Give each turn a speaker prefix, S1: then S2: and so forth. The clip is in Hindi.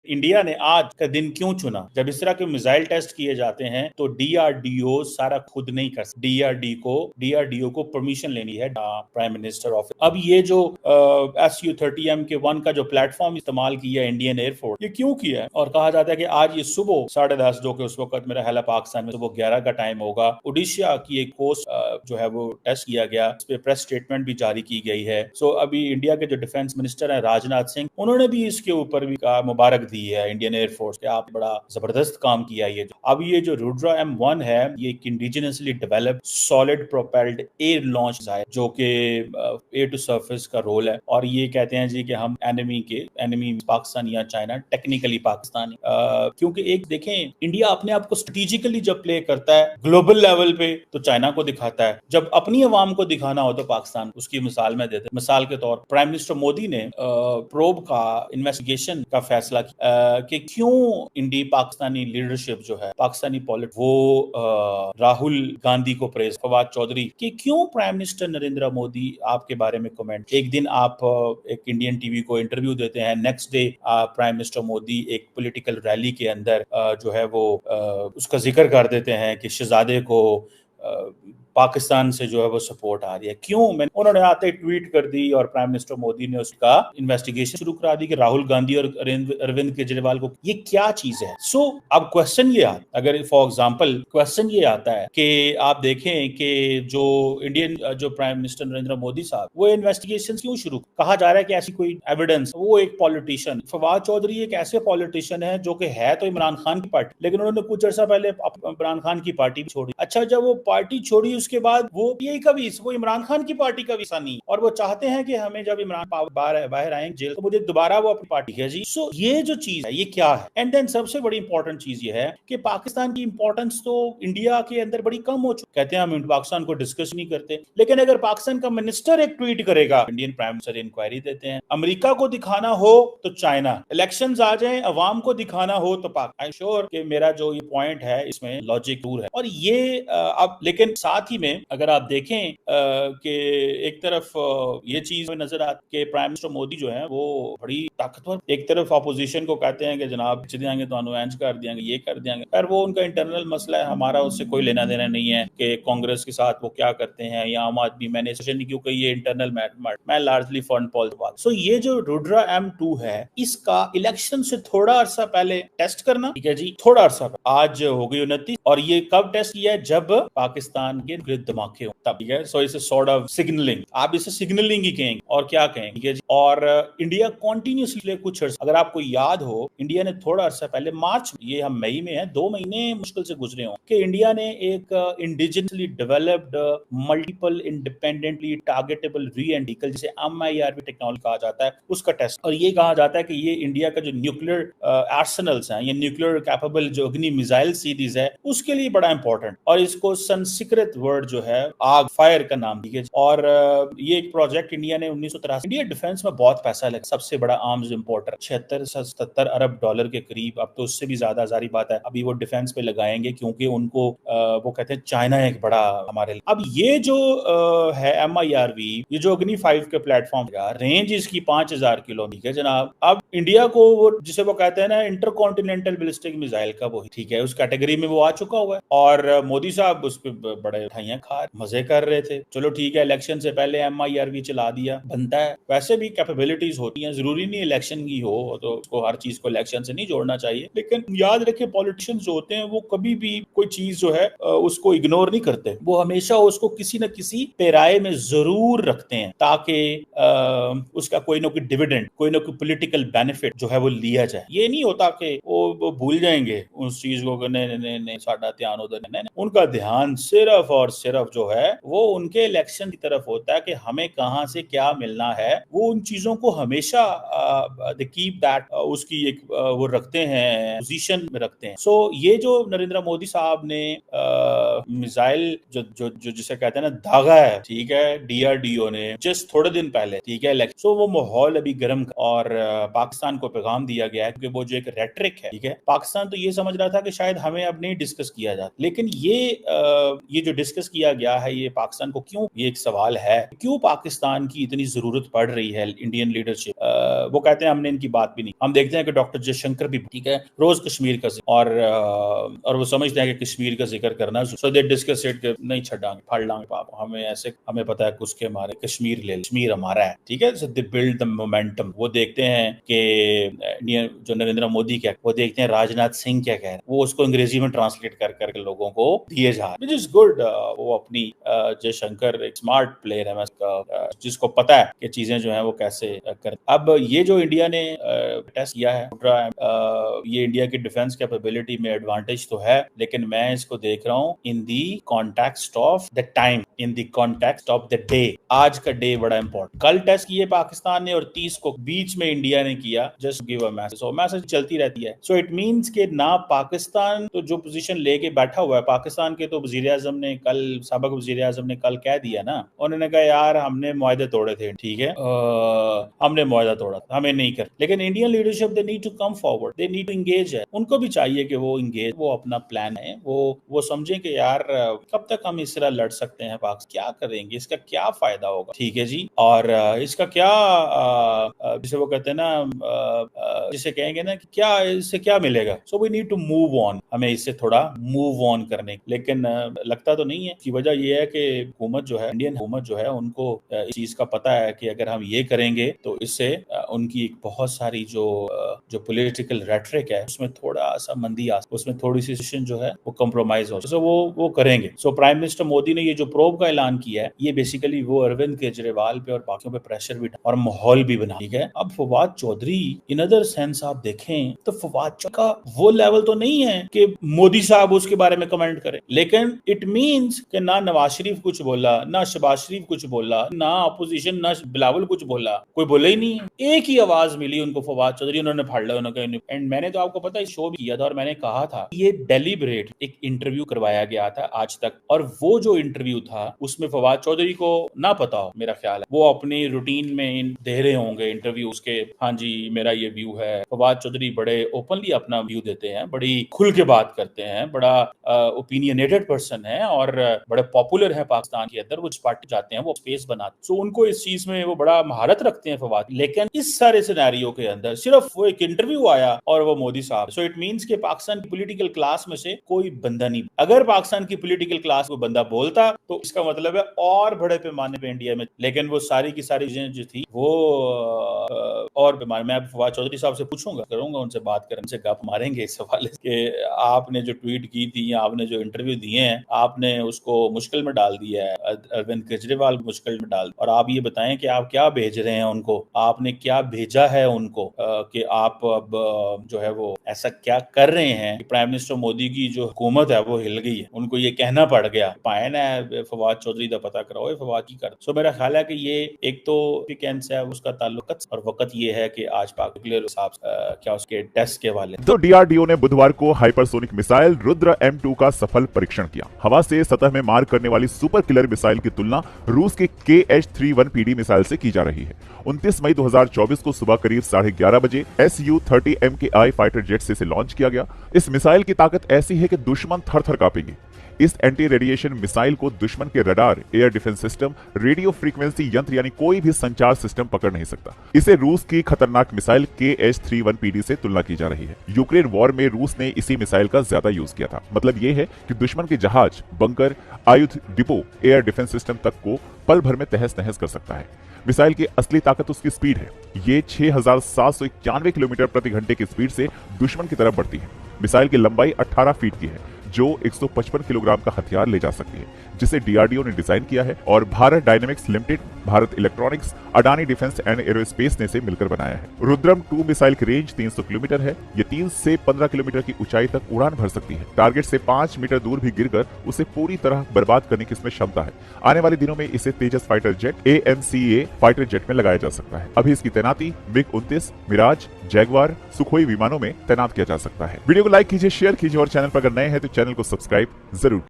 S1: इंडिया ने आज का दिन क्यों चुना? जब इस तरह के मिसाइल टेस्ट किए जाते हैं तो डीआरडीओ सारा खुद नहीं कर सकता, डीआरडीओ को परमिशन लेनी है प्राइम मिनिस्टर ऑफिस। अब ये जो SU-30MK1 का जो प्लेटफॉर्म इस्तेमाल किया इंडियन एयरफोर्स, ये क्यों किया है? और कहा जाता है कि आज ये सुबह 10:30 जो कि उस वक्त मेरा ख्याल है पाकिस्तान में सुबह 11 का टाइम होगा, उड़ीसा की एक कोस्ट जो है वो टेस्ट किया गया, इस पे प्रेस स्टेटमेंट भी जारी की गई है। सो अभी इंडिया के जो डिफेंस मिनिस्टर हैं राजनाथ सिंह, उन्होंने भी इसके ऊपर भी मुबारक दी है इंडियन एयरफोर्स के, आप बड़ा जबरदस्त काम किया ये। अब ये जो रुद्रा M1 है, ये एक indigenously developed solid propelled air launch है जो कि एयर टू सरफेस का रोल है। और ये कहते हैं जी कि हम एनिमी पाकिस्तान या चाइना, टेक्निकली पाकिस्तानी, क्योंकि एक देखें इंडिया अपने आप को स्ट्रेटेजिकली जब प्ले करता है ग्लोबल लेवल पे तो चाइना को दिखाता है, जब अपनी अवाम को दिखाना हो तो पाकिस्तान। उसकी मिसाल में देते, मिसाल के तौर प्राइम मिनिस्टर मोदी ने प्रोब का इन्वेस्टिगेशन का फैसला किया कि क्यों इंडिया पाकिस्तानी लीडरशिप जो है, पाकिस्तानी पॉलिटिक्स, वो राहुल गांधी को प्रेज, फवाद चौधरी कि क्यों प्राइम मिनिस्टर नरेंद्र मोदी आपके बारे में कमेंट। एक दिन आप एक इंडियन टीवी को इंटरव्यू देते हैं, next day prime minister Modi एक पॉलिटिकल रैली के अंदर जो है वो उसका जिक्र कर देते हैं कि शहजादे को पाकिस्तान से जो है वो सपोर्ट आ रही है। क्यों? उन्होंने आते ट्वीट कर दी और प्राइम मिनिस्टर मोदी ने उसका इन्वेस्टिगेशन शुरू करा दी कि राहुल गांधी और अरविंद केजरीवाल को, ये क्या चीज है। सो अब क्वेश्चन ये आता, अगर फॉर एग्जांपल क्वेश्चन ये आता है कि आप देखें कि जो इंडियन जो प्राइम मिनिस्टर नरेंद्र मोदी साहब, वो इन्वेस्टिगेशन क्यों शुरू, कहा जा रहा है कि ऐसी कोई एविडेंस, वो एक पॉलिटिशियन फवाद चौधरी एक ऐसे पॉलिटिशियन है जो कि है तो इमरान खान की पार्टी, लेकिन उन्होंने कुछ अर्सा पहले इमरान खान की पार्टी छोड़ी। अच्छा, जब वो पार्टी छोड़ी उसके बाद वो यही कभी वो इमरान खान की पार्टी का हिस्सा नहीं, और वो चाहते हैं कि हमें जब इमरान बाहर आएंगे जेल तो मुझे दोबारा वो अपनी पार्टी है जी। सो ये जो चीज है ये क्या है? एंड देन सबसे बड़ी इंपॉर्टेंट चीज ये है कि पाकिस्तान की इंपॉर्टेंस तो इंडिया के अंदर बड़ी कम हो चुकी। कहते हैं हम पाकिस्तान को डिस्कस नहीं करते, लेकिन अगर पाकिस्तान का मिनिस्टर एक ट्वीट करेगा, इंडियन प्राइम मिनिस्टर इंक्वायरी देते हैं। अमेरिका को दिखाना हो तो चाइना, इलेक्शंस आ जाए अवाम को दिखाना हो तो पाक। आई एम श्योर कि मेरा जो ये पॉइंट है इसमें लॉजिक दूर है। और ये अब लेकिन साथ ही में अगर आप देखें कि एक तरफ ये चीज में नजर आती है कि प्राइम मिनिस्टर मोदी जो है वो बड़ी ताकतवर, एक तरफ अपोजिशन को कहते हैं कि जनाब देंगे तो एंज कर देंगे, ये कर देंगे, पर वो उनका इंटरनल मसला है, हमारा उससे कोई लेना देना नहीं है कि कांग्रेस के साथ वो क्या करते हैं या आम आदमी। मैंने नहीं, क्योंकि ये इंटरनल मैटर, मैं लार्जली फॉरेन पॉलिटिक्स बात। सो ये जो रुद्रा M2 है, इसका इलेक्शन से थोड़ा अरसा पहले टेस्ट करना, ठीक है जी, थोड़ा अरसा आज हो गई 29, और ये कब टेस्ट किया है? जब पाकिस्तान के धमाके हो तब, ठीक है। सो इसे सॉर्ट ऑफ सिग्नलिंग, आप इसे सिग्नलिंग ही कहेंगे और क्या कहेंगे, ठीक है जी। और इंडिया कॉन्टिन्यूसली कुछ अगर आपको याद हो, इंडिया ने थोड़ा अरसा पहले मार्च, ये हम मई में है, 2 महीने मुश्किल से गुजरे हों, कि इंडिया ने एक indigenously developed multiple independently targetable reentry vehicle, जिसे MIRV टेक्नोलॉजी कहा जाता है, उसका टेस्ट। और ये कहा जाता है कि ये इंडिया का जो न्यूक्लियर आर्सेनल्स हैं, ये न्यूक्लियर कैपेबल जो अग्नि मिसाइल सीरीज है, उसके लिए बड़ा इंपॉर्टेंट। और इसको संस्कृत वर्ड जो है आग, फायर का नाम दिया। और ये एक प्रोजेक्ट इंडिया ने 1983, इंडिया डिफेंस में बहुत पैसा लगा, सबसे बड़ा आर्म्स इंपोर्टर, 76-77 अरब डॉलर के करीब, अब तो उससे भी ज्यादा, जारी बात है, अभी वो डिफेंस पे लगाएंगे क्योंकि उनको वो कहते हैं चाइना एक बड़ा हमारे लिए। अब ये जो है MIRV, ये जो अग्नि 5 के प्लेटफॉर्म का रेंज इसकी 5000 किलोमीटर जनाब। अब इंडिया को वो जिसे वो कहते हैं ना इंटरकॉन्टिनेंटल बैलिस्टिक मिसाइल का, वो ठीक है, उस कैटेगरी में वो आ चुका हुआ है। और मोदी साहब उस पर बड़े उठाइयां खा मजे कर रहे थे। चलो ठीक है, इलेक्शन से पहले MIRV चला दिया, बनता है, वैसे भी कैपेबिलिटीज होती हैं, जरूरी नहीं इलेक्शन की हो तो उसको, हर चीज को इलेक्शन से नहीं जोड़ना चाहिए। लेकिन याद रखें पॉलिटिशियंस जो होते हैं वो कभी भी कोई चीज जो है उसको इग्नोर नहीं करते, वो हमेशा उसको किसी न किसी पेराए में जरूर रखते हैं ताकि उसका कोई ना कोई डिविडेंड, कोई ना कोई पॉलिटिकल बेनिफिट जो है वो लिया जाए। ये नहीं होता कि वो भूल जाएंगे उस चीज को, नहीं साडा ध्यान उधर, नहीं, उनका ध्यान सिर्फ और सिर्फ जो है वो उनके इलेक्शन की तरफ होता है कि हमें कहां से क्या मिलना है। वो उन चीजों को हमेशा कीप दैट उसकी एक वो रखते हैं, पोजीशन में रखते हैं। सो ये जो नरेंद्र मोदी साहब ने मिसाइल जो जिसे कहते हैं ना धागा है, ठीक है, DRDO ने जस्ट थोड़े दिन पहले, ठीक है, इलेक्शन। सो वो माहौल अभी गर्म, और पाकिस्तान को पैगाम दिया गया है क्योंकि वो जो एक रेटरिक है, ठीक है, पाकिस्तान तो ये समझ रहा था कि शायद हमें अब नहीं डिस्कस किया जाता, लेकिन ये जो डिस्कस डिस्कस किया गया है ये पाकिस्तान को क्यों, ये एक सवाल है, क्यों पाकिस्तान की इतनी जरूरत पड़ रही है इंडियन लीडरशिप। वो कहते हैं हमने इनकी बात भी नहीं, हम देखते हैं कि डॉक्टर जयशंकर भी ठीक है रोज कश्मीर का और वो समझते हैं कि कश्मीर का जिक्र करना, सो दे डिस्कस इट, नहीं छड़ांगे फाड़ लांगे पापा, हमें ऐसे, हमें पता है उसके हमारे कश्मीर ले, कश्मीर हमारा है, ठीक है। सो दे बिल्ड द मोमेंटम। वो देखते हैं कि जो नरेंद्र मोदी क्या, वो देखते हैं राजनाथ सिंह क्या कह रहे हैं, वो उसको अंग्रेजी में ट्रांसलेट कर करके लोगों को दिए जा रहे, विच इज गुड। वो अपनी जयशंकर एक स्मार्ट प्लेयर है, जिसको पता है कि चीजें जो है वो कैसे कर। अब ये जो इंडिया ने टेस्ट किया है, ये इंडिया की डिफेंस कैपेबिलिटी में एडवांटेज तो है, लेकिन मैं इसको देख रहा हूँ in the context of the time, in the context of the day. आज का डे बड़ा इंपॉर्टेंट। कल टेस्ट किए पाकिस्तान ने और 30 को बीच में इंडिया ने किया, just give a message, so message चलती रहती है। सो इट मींस कि ना पाकिस्तान तो जो पोजीशन लेके बैठा हुआ है, पाकिस्तान के तो वजीर आजम ने कल, साबिक वजीर आजम ने कल कह दिया ना, उन्होंने कहा यार हमने मुआहदे तोड़े थे, ठीक है, हमने मुआहदा तोड़ा, हमें नहीं कर। लेकिन Indian leadership they need to come forward, they need to engage है, उनको भी चाहिए कि वो इंगेज, वो अपना प्लान है, वो समझे कि यार कब तक हम इस तरह लड़ सकते हैं, पाकिस्तान क्या करेंगे, इसका क्या फायदा होगा, ठीक है जी, और इसका क्या जिसे वो कहते हैं ना, जिसे कहेंगे ना कि क्या इससे क्या मिलेगा। So we need to move on, हमें इससे थोड़ा मूव ऑन करने, लेकिन लगता तो नहीं है। की वजह यह है कि हुकूमत जो है, इंडियन हुकूमत जो है, उनको इस चीज का पता है कि अगर हम ये करेंगे तो इससे उनकी एक बहुत सारी जो पॉलिटिकल रेटरिक है उसमें थोड़ा सा मंदी आ, उसमें थोड़ी सी जो है वो कंप्रोमाइज हो, सो वो करेंगे। सो प्राइम मिनिस्टर मोदी ने ये जो प्रोब का ऐलान किया है, ये बेसिकली वो अरविंद केजरीवाल पे और बाकियों पे प्रेशर भी और माहौल भी बना, ठीक है। अब Fawad Chaudhry in other sense आप देखें तो फवाद चौधरी का वो लेवल तो नहीं है कि मोदी साहब उसके बारे में कमेंट करें, लेकिन इट मींस कि ना नवाज शरीफ कुछ बोला, ना शहबाज शरीफ कुछ बोला, ना अपोजिशन, ना बिलावल कुछ बोला, कोई बोला ही नहीं है। एक ही आवाज मिली उनको, फवाद चौधरी, उन्होंने फाड़ लिया, उन्होंने। एंड मैंने तो आपको पता है शो भी किया था और मैंने कहा था ये डेलिब्रेट एक इंटरव्यू करवाया गया था आज तक, और वो जो इंटरव्यू था उसमें फवाद चौधरी को ना पता हो, मेरा ख्याल है वो अपनी रूटीन में दे रहे होंगे इंटरव्यू उसके, हाँ जी मेरा ये व्यू है। फवाद चौधरी बड़े ओपनली अपना व्यू देते हैं, बड़ी खुल के बात करते हैं, बड़ा ओपिनियनेटेड पर्सन है और बड़े पॉपुलर है पाकिस्तान के अंदर। वो पार्टी जाते हैं वो स्पेस बनाते, सो उनको इस चीज में वो बड़ा महारत रखते हैं फवाद। लेकिन इस सारे सिनेरियो के अंदर सिर्फ वो एक इंटरव्यू आया और वो मोदी साहब। सो इट मींस के पाकिस्तान की पॉलिटिकल क्लास में से कोई बंदा नहीं, अगर पाकिस्तान की पॉलिटिकल क्लास को बंदा बोलता तो इसका मतलब है और बड़े पैमाने पे इंडिया में, लेकिन वो सारी की सारी चीजें जो थी वो और पैमाने। मैं फवाद चौधरी साहब से पूछूंगा, करूंगा उनसे बात करें, उनसे गप मारेंगे इस सवाल के आपने जो ट्वीट की थी, आपने जो इंटरव्यू दिए हैं, आपने उसको मुश्किल में डाल दिया है, अरविंद केजरीवाल मुश्किल में डाल, और आप ये बताएं कि आप क्या भेज रहे हैं उनको, आपने क्या भेजा है उनको कि आप अब जो है वो ऐसा क्या कर रहे हैं कि प्राइम मिनिस्टर मोदी की जो हुकूमत है वो हिल गई है, उनको ये कहना पड़ गया पाए ना फवाद चौधरी का पता कराओ फवाद की कर। सो मेरा ख्याल है कि ये एक तो कैंस है उसका ताल्लुक, और वक्त ये है कि आज पाकिस्तान साहब क्या उसके टेस्ट के वाले।
S2: तो डीआरडीओ ने बुधवार को हाइपरसोनिक मिसाइल रुद्र M2 का सफल परीक्षण किया। हवा से सतह में मार करने वाली सुपर किलर मिसाइल की तुलना रूस के KH-31PD मिसाइल से की जा रही है। 29 मई 2024 को सुबह करीब 11:30 बजे Su-30 MKI फाइटर जेट से इसे लॉन्च किया गया। इस मिसाइल की ताकत ऐसी है कि दुश्मन थर-थर कांपेंगे। इस एंटी रेडिएशन मिसाइल को दुश्मन के radar, air defence system, radio frequency यंत्र यानी कोई भी संचार सिस्टम पकड़ नहीं सकता। इसे रूस की खतरनाक मिसाइल KH-31PD से तुलना की जा रही है। यूक्रेन वॉर में रूस ने इसी मिसाइल का ज्यादा यूज किया था। मतलब ये है कि दुश्मन के जहाज, बंकर, आयुध डिपो, एयर डिफेंस सिस्टम तक को पल भर में तहस नहस कर सकता है। मिसाइल की असली ताकत उसकी स्पीड है। ये 6791 किलोमीटर प्रति घंटे की स्पीड से दुश्मन की तरफ बढ़ती है। मिसाइल की लंबाई 18 फीट की है, जो 155 किलोग्राम का हथियार ले जा सकती है, जिसे डीआरडीओ ने डिजाइन किया है और Bharat dynamics limited, Bharat electronics, Adani defence and aerospace ने इसे मिलकर बनाया है। रुद्रम 2 मिसाइल की रेंज 300 किलोमीटर है। ये 3 से 15 किलोमीटर की ऊंचाई तक उड़ान भर सकती है। टारगेट से 5 मीटर दूर भी गिरकर उसे पूरी तरह बर्बाद करने की इसमें क्षमता है। आने वाले दिनों में इसे Tejas fighter jet, AMCA fighter jet में लगाया जा सकता है। अभी इसकी तैनाती MiG-29, मिराज, जैगवार, सुखोई विमानों में तैनात किया जा सकता है। वीडियो को लाइक कीजिए, शेयर कीजिए और चैनल पर अगर नए हैं तो चैनल को सब्सक्राइब जरूर।